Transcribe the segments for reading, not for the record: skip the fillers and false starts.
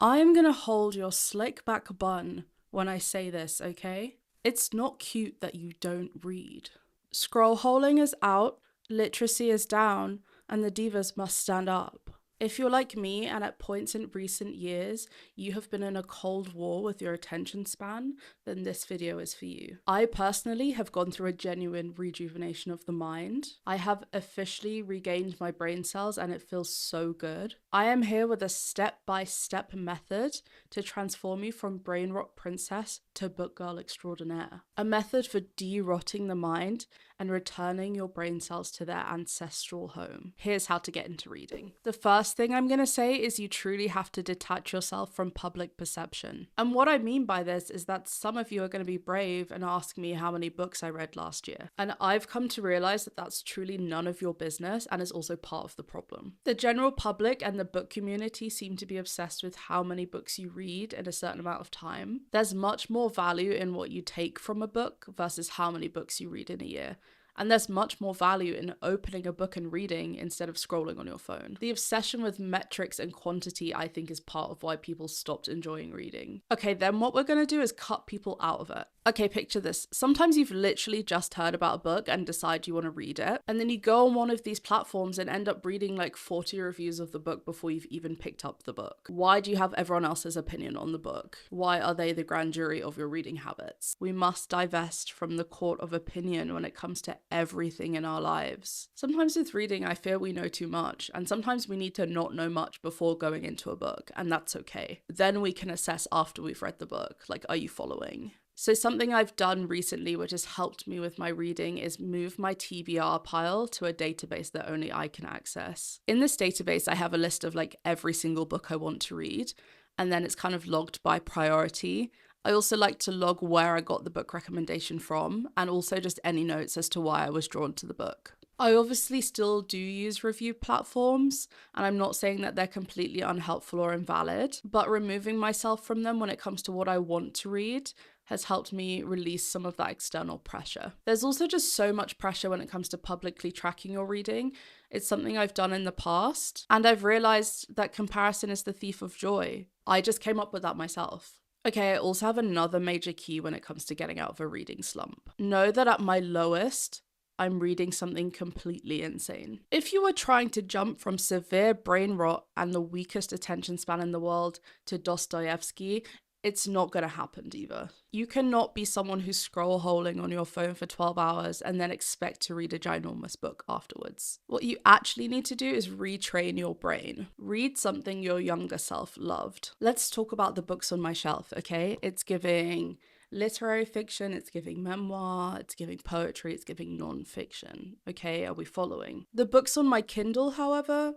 I'm gonna hold your slick back bun when I say this, okay? It's not cute that you don't read. Scroll holing is out, literacy is down, and the divas must stand up. If you're like me and at points in recent years you have been in a cold war with your attention span, then this video is for you. I personally have gone through a genuine rejuvenation of the mind. I have officially regained my brain cells and it feels so good. I am here with a step-by-step method to transform you from brainrot princess to book girl extraordinaire. A method for derotting the mind and returning your brain cells to their ancestral home. Here's how to get into reading. The first thing I'm going to say is you truly have to detach yourself from public perception. And what I mean by this is that some of you are going to be brave and ask me how many books I read last year. And I've come to realize that that's truly none of your business and is also part of the problem. The general public and the book community seem to be obsessed with how many books you read in a certain amount of time. There's much more value in what you take from a book versus how many books you read in a year. And there's much more value in opening a book and reading instead of scrolling on your phone. The obsession with metrics and quantity, I think, is part of why people stopped enjoying reading. Okay, then what we're gonna do is cut people out of it. Okay, picture this. Sometimes you've literally just heard about a book and decide you want to read it, and then you go on one of these platforms and end up reading like 40 reviews of the book before you've even picked up the book. Why do you have everyone else's opinion on the book? Why are they the grand jury of your reading habits? We must divest from the court of opinion when it comes to everything in our lives. Sometimes with reading, I fear we know too much, and sometimes we need to not know much before going into a book, and that's okay. Then we can assess after we've read the book, like, are you following? So something I've done recently which has helped me with my reading is move my TBR pile to a database that only I can access. In this database, I have a list of like every single book I want to read, and then it's kind of logged by priority. I also like to log where I got the book recommendation from, and also just any notes as to why I was drawn to the book. I obviously still do use review platforms, and I'm not saying that they're completely unhelpful or invalid, but removing myself from them when it comes to what I want to read has helped me release some of that external pressure. There's also just so much pressure when it comes to publicly tracking your reading. It's something I've done in the past, and I've realized that comparison is the thief of joy. I just came up with that myself. Okay, I also have another major key when it comes to getting out of a reading slump. Know that at my lowest, I'm reading something completely insane. If you were trying to jump from severe brain rot and the weakest attention span in the world to Dostoevsky, it's not gonna happen, Diva. You cannot be someone who's scroll holing on your phone for 12 hours and then expect to read a ginormous book afterwards. What you actually need to do is retrain your brain. Read something your younger self loved. Let's talk about the books on my shelf, okay? It's giving literary fiction, it's giving memoir, it's giving poetry, it's giving non-fiction. Okay, are we following? The books on my Kindle, however,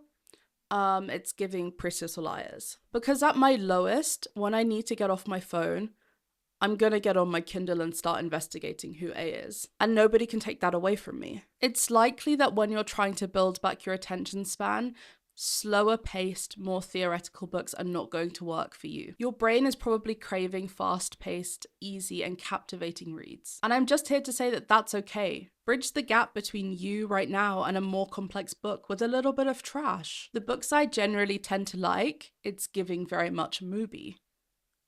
it's giving Pretty Little Liars. Because at my lowest, when I need to get off my phone, I'm gonna get on my Kindle and start investigating who A is. And nobody can take that away from me. It's likely that when you're trying to build back your attention span, slower paced, more theoretical books are not going to work for you. Your brain is probably craving fast paced, easy, and captivating reads. And I'm just here to say that that's okay. Bridge the gap between you right now and a more complex book with a little bit of trash. The books I generally tend to like, it's giving very much Mubi.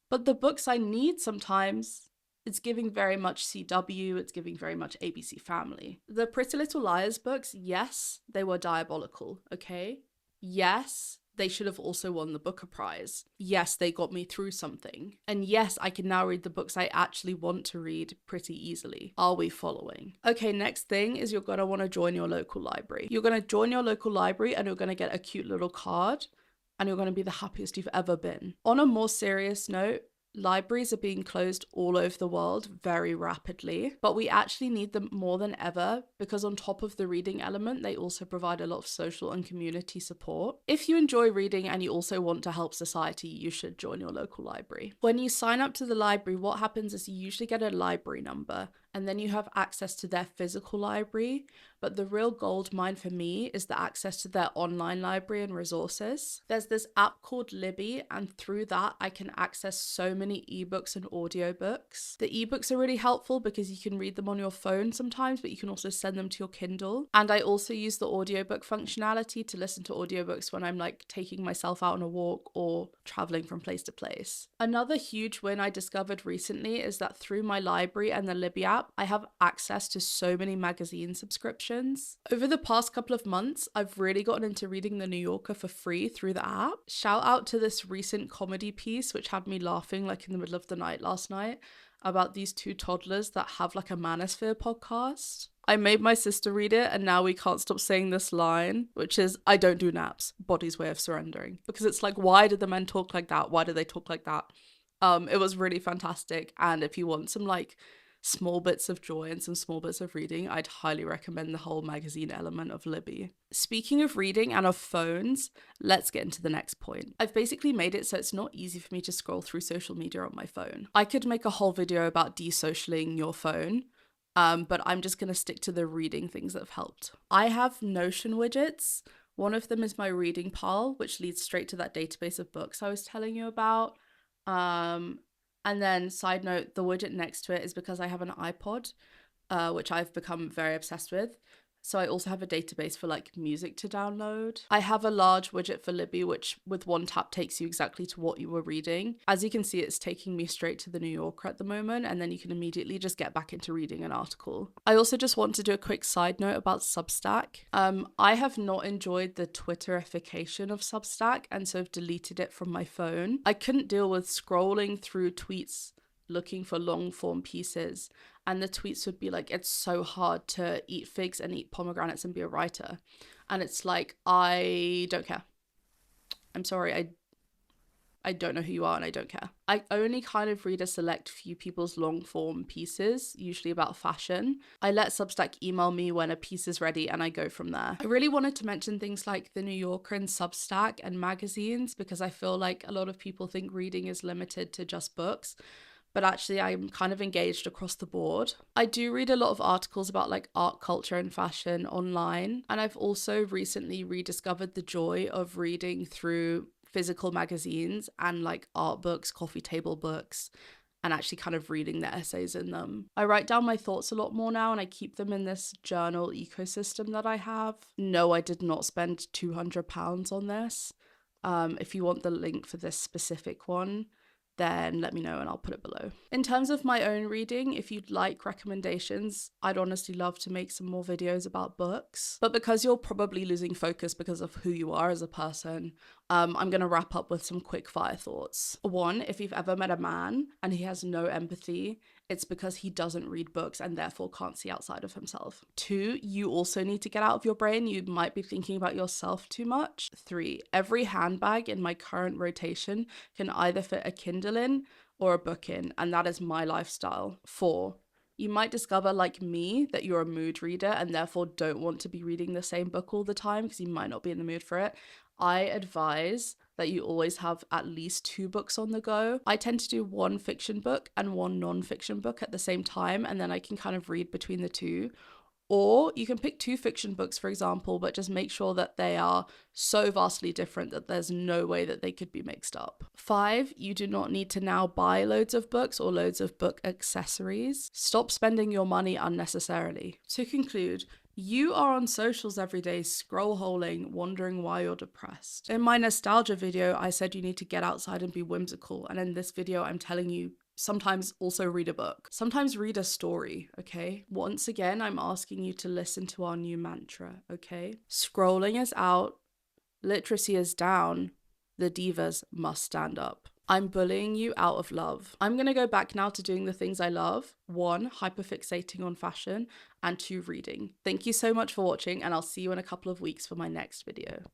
But the books I need sometimes, it's giving very much CW, it's giving very much ABC Family. The Pretty Little Liars books, yes, they were diabolical, okay? Yes, they should have also won the Booker Prize. Yes, they got me through something. And yes, I can now read the books I actually want to read pretty easily. Are we following? Okay, next thing is you're gonna wanna join your local library. You're gonna join your local library and you're gonna get a cute little card and you're gonna be the happiest you've ever been. On a more serious note, libraries are being closed all over the world very rapidly, but we actually need them more than ever because on top of the reading element, they also provide a lot of social and community support. If you enjoy reading and you also want to help society, you should join your local library. When you sign up to the library, what happens is you usually get a library number, and then you have access to their physical library. But the real gold mine for me is the access to their online library and resources. There's this app called Libby, and through that I can access so many ebooks and audiobooks. The ebooks are really helpful because you can read them on your phone sometimes, but you can also send them to your Kindle. And I also use the audiobook functionality to listen to audiobooks when I'm like taking myself out on a walk or traveling from place to place. Another huge win I discovered recently is that through my library and the Libby app, I have access to so many magazine subscriptions. Over the past couple of months, I've really gotten into reading The New Yorker for free through the app. Shout out to this recent comedy piece, which had me laughing like in the middle of the night last night, about these two toddlers that have like a manosphere podcast. I made my sister read it, and now we can't stop saying this line, which is, I don't do naps, body's way of surrendering. Because it's like, why do the men talk like that? Why do they talk like that? It was really fantastic. And if you want some like small bits of joy and some small bits of reading, I'd highly recommend the whole magazine element of Libby. Speaking of reading and of phones, let's get into the next point. I've basically made it so it's not easy for me to scroll through social media on my phone. I could make a whole video about desocialing your phone, but I'm just going to stick to the reading things that have helped. I have Notion widgets. One of them is my reading pile, which leads straight to that database of books I was telling you about. And then, side note, the widget next to it is because I have an iPod, which I've become very obsessed with. So I also have a database for like music to download. I have a large widget for Libby, which with one tap takes you exactly to what you were reading. As you can see, it's taking me straight to the New Yorker at the moment, and then you can immediately just get back into reading an article. I also just want to do a quick side note about Substack. I have not enjoyed the Twitterification of Substack, and so I've deleted it from my phone. I couldn't deal with scrolling through tweets looking for long form pieces, and the tweets would be like, it's so hard to eat figs and eat pomegranates and be a writer. And it's like, I don't care. I'm sorry, I don't know who you are and I don't care. I only kind of read a select few people's long form pieces, usually about fashion. I let Substack email me when a piece is ready and I go from there. I really wanted to mention things like The New Yorker and Substack and magazines, because I feel like a lot of people think reading is limited to just books. But actually I'm kind of engaged across the board. I do read a lot of articles about like art, culture and fashion online. And I've also recently rediscovered the joy of reading through physical magazines and like art books, coffee table books, and actually kind of reading the essays in them. I write down my thoughts a lot more now, and I keep them in this journal ecosystem that I have. No, I did not spend £200 on this. If you want the link for this specific one, then let me know and I'll put it below. In terms of my own reading, if you'd like recommendations, I'd honestly love to make some more videos about books. But because you're probably losing focus because of who you are as a person, I'm going to wrap up with some quick fire thoughts. 1, if you've ever met a man and he has no empathy, it's because he doesn't read books and therefore can't see outside of himself. 2, you also need to get out of your brain. You might be thinking about yourself too much. 3, every handbag in my current rotation can either fit a Kindle in or a book in, and that is my lifestyle. 4, you might discover, like me, that you're a mood reader and therefore don't want to be reading the same book all the time because you might not be in the mood for it. I advise that you always have at least 2 books on the go. I tend to do 1 fiction book and 1 non-fiction book at the same time, and then I can kind of read between the 2. Or you can pick 2 fiction books, for example, but just make sure that they are so vastly different that there's no way that they could be mixed up. 5, you do not need to now buy loads of books or loads of book accessories. Stop spending your money unnecessarily. To conclude, you are on socials every day, scroll-holing, wondering why you're depressed. In my nostalgia video, I said you need to get outside and be whimsical. And in this video, I'm telling you, sometimes also read a book. Sometimes read a story, okay? Once again, I'm asking you to listen to our new mantra, okay? Scrolling is out, literacy is down, the divas must stand up. I'm bullying you out of love. I'm gonna go back now to doing the things I love. 1, hyperfixating on fashion, and 2, reading. Thank you so much for watching, and I'll see you in a couple of weeks for my next video.